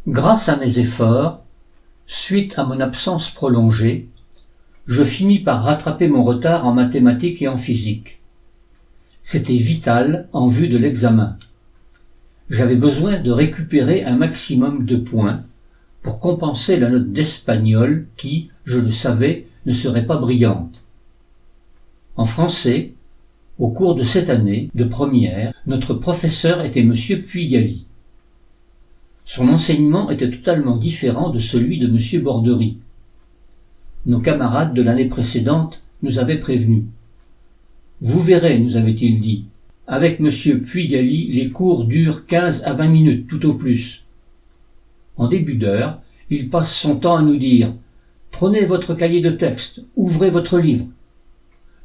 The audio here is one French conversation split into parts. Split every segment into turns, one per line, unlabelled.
Grâce à mes efforts, suite à mon absence prolongée, je finis par rattraper mon retard en mathématiques et en physique. C'était vital en vue de l'examen. J'avais besoin de récupérer un maximum de points pour compenser la note d'espagnol qui, je le savais, ne serait pas brillante. En français, au cours de cette année de première, notre professeur était M. Puigali. Son enseignement était totalement différent de celui de M. Borderie. Nos camarades de l'année précédente nous avaient prévenus. « Vous verrez, nous avait-il dit, avec M. Puigali, les cours durent 15 à 20 minutes tout au plus. » En début d'heure, il passe son temps à nous dire « Prenez votre cahier de texte, ouvrez votre livre. »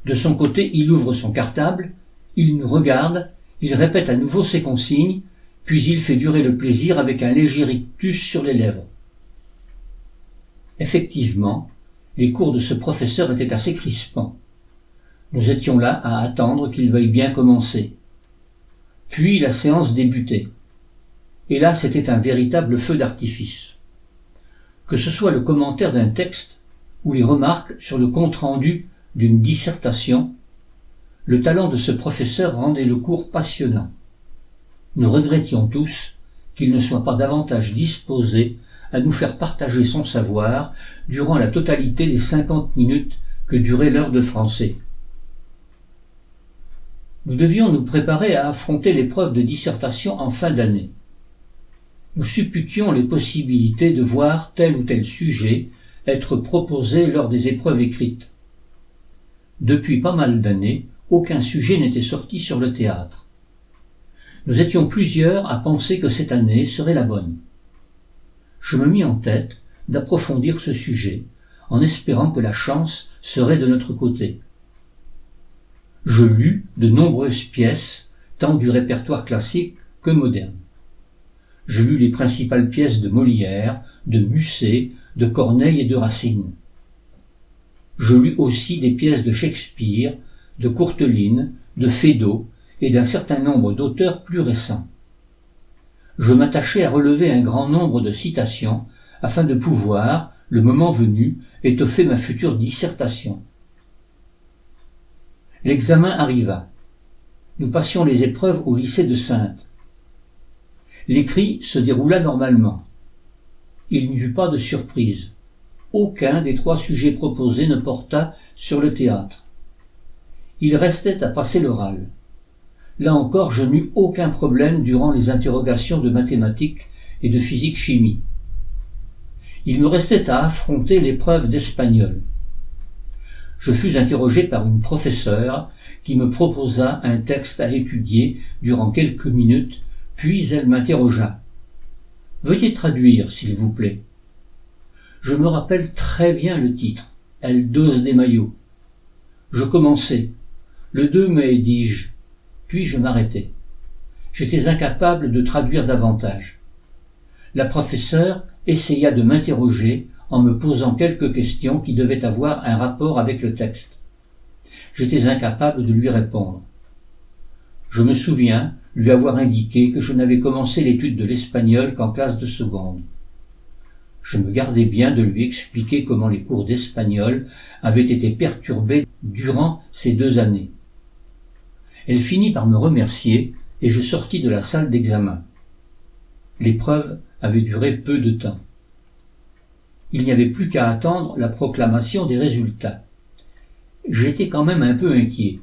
De son côté, il ouvre son cartable, il nous regarde, il répète à nouveau ses consignes, puis il fait durer le plaisir avec un léger rictus sur les lèvres. Effectivement, les cours de ce professeur étaient assez crispants. Nous étions là à attendre qu'il veuille bien commencer. Puis la séance débutait. Et là, c'était un véritable feu d'artifice. Que ce soit le commentaire d'un texte ou les remarques sur le compte-rendu d'une dissertation, le talent de ce professeur rendait le cours passionnant. Nous regrettions tous qu'il ne soit pas davantage disposé à nous faire partager son savoir durant la totalité des 50 minutes que durait l'heure de français. Nous devions nous préparer à affronter l'épreuve de dissertation en fin d'année. Nous supputions les possibilités de voir tel ou tel sujet être proposé lors des épreuves écrites. Depuis pas mal d'années, aucun sujet n'était sorti sur le théâtre. Nous étions plusieurs à penser que cette année serait la bonne. Je me mis en tête d'approfondir ce sujet, en espérant que la chance serait de notre côté. Je lus de nombreuses pièces, tant du répertoire classique que moderne. Je lus les principales pièces de Molière, de Musset, de Corneille et de Racine. Je lus aussi des pièces de Shakespeare, de Courteline, de Feydeau et d'un certain nombre d'auteurs plus récents. Je m'attachai à relever un grand nombre de citations afin de pouvoir, le moment venu, étoffer ma future dissertation. L'examen arriva. Nous passions les épreuves au lycée de Saintes. L'écrit se déroula normalement. Il n'y eut pas de surprise. Aucun des 3 sujets proposés ne porta sur le théâtre. Il restait à passer l'oral. Là encore, je n'eus aucun problème durant les interrogations de mathématiques et de physique-chimie. Il me restait à affronter l'épreuve d'espagnol. Je fus interrogé par une professeure qui me proposa un texte à étudier durant quelques minutes, puis elle m'interrogea. « Veuillez traduire, s'il vous plaît. » Je me rappelle très bien le titre, « El dos de Mayo ». Je commençai. « Le 2 mai, dis-je. » Puis je m'arrêtai. J'étais incapable de traduire davantage. La professeure essaya de m'interroger en me posant quelques questions qui devaient avoir un rapport avec le texte. J'étais incapable de lui répondre. Je me souviens lui avoir indiqué que je n'avais commencé l'étude de l'espagnol qu'en classe de seconde. Je me gardais bien de lui expliquer comment les cours d'espagnol avaient été perturbés durant ces 2 années. Elle finit par me remercier et je sortis de la salle d'examen. L'épreuve avait duré peu de temps. Il n'y avait plus qu'à attendre la proclamation des résultats. J'étais quand même un peu inquiet.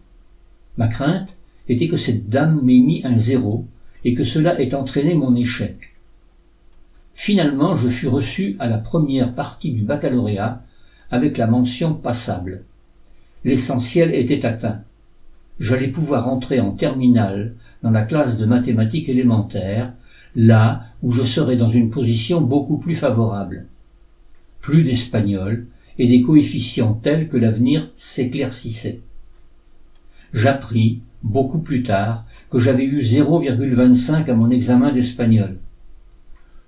Ma crainte était que cette dame m'ait mis un 0 et que cela ait entraîné mon échec. Finalement, je fus reçu à la première partie du baccalauréat avec la mention passable. L'essentiel était atteint. J'allais pouvoir entrer en terminale dans la classe de mathématiques élémentaires, là où je serais dans une position beaucoup plus favorable. Plus d'espagnol et des coefficients tels que l'avenir s'éclaircissait. J'appris, beaucoup plus tard, que j'avais eu 0,25 à mon examen d'espagnol.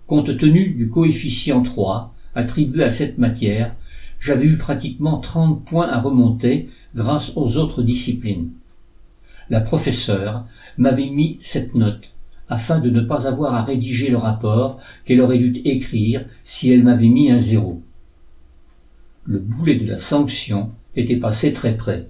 Compte tenu du coefficient 3 attribué à cette matière, j'avais eu pratiquement 30 points à remonter grâce aux autres disciplines. La professeure m'avait mis cette note afin de ne pas avoir à rédiger le rapport qu'elle aurait dû écrire si elle m'avait mis un 0. Le boulet de la sanction était passé très près.